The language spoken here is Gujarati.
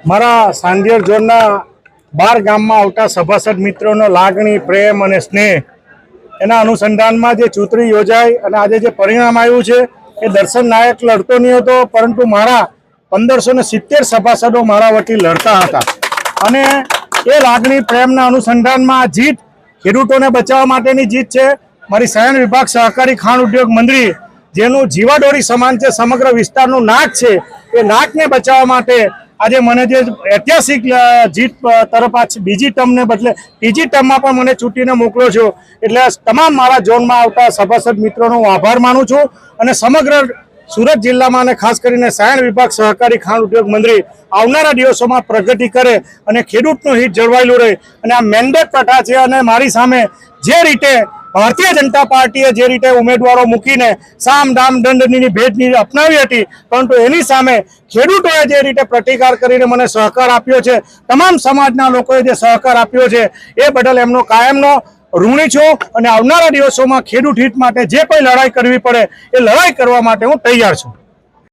મારા સાંધિયેર ઝોનના 12 ગામમાં આવતા સભાસદ મિત્રોનો લાગણી, પ્રેમ અને સ્નેહ એના અનુસંધાનમાં જે ચૂંટણી યોજાઈ અને આજે જે પરિણામ આવ્યું છે એ દર્શન નાયક લડતો નહીં હતો, પરંતુ મારા 1570 સભાસદો મારા વતી લડતા હતા. અને એ લાગણી પ્રેમના અનુસંધાનમાં આ જીત ખેડૂતોને બચાવવા માટેની જીત છે. મારી શયન વિભાગ સહકારી ખાણ ઉદ્યોગ મંત્રી, જેનું જીવાડોરી સમાન છે, સમગ્ર વિસ્તારનું નાક છે, એ નાકને બચાવવા માટે આજે મને જે ઐતિહાસિક જીત તરફ બીજી ટર્મને બદલે ત્રીજી ટર્મમાં પણ મને ચૂંટીને મોકલ્યો છો, એટલે તમામ મારા ઝોનમાં આવતા સભાસદ મિત્રોનો હું આભાર માનું છું. અને સમગ્ર સુરત જિલ્લામાં અને ખાસ કરીને શયન વિભાગ સહકારી ખાણ ઉદ્યોગ મંત્રી આવનારા દિવસોમાં પ્રગતિ કરે અને ખેડૂતનું હિત જળવાયેલું રહે. અને આ મેન્ડેટ પ્રથા છે અને મારી સામે જે રીતે ભારતીય જનતા પાર્ટીએ જે રીતે ઉમેદવારો મૂકીને સામ દામ દંડની ભેટની અપનાવી હતી, પરંતુ એની સામે ખેડૂતોએ જે રીતે પ્રતિકાર કરીને મને સહકાર આપ્યો છે, તમામ સમાજના લોકોએ જે સહકાર આપ્યો છે, એ બદલ એમનો કાયમનો ઋણી છું. અને આવનારા દિવસોમાં ખેડૂત હિત માટે જે કોઈ લડાઈ કરવી પડે એ લડાઈ કરવા માટે હું તૈયાર છું.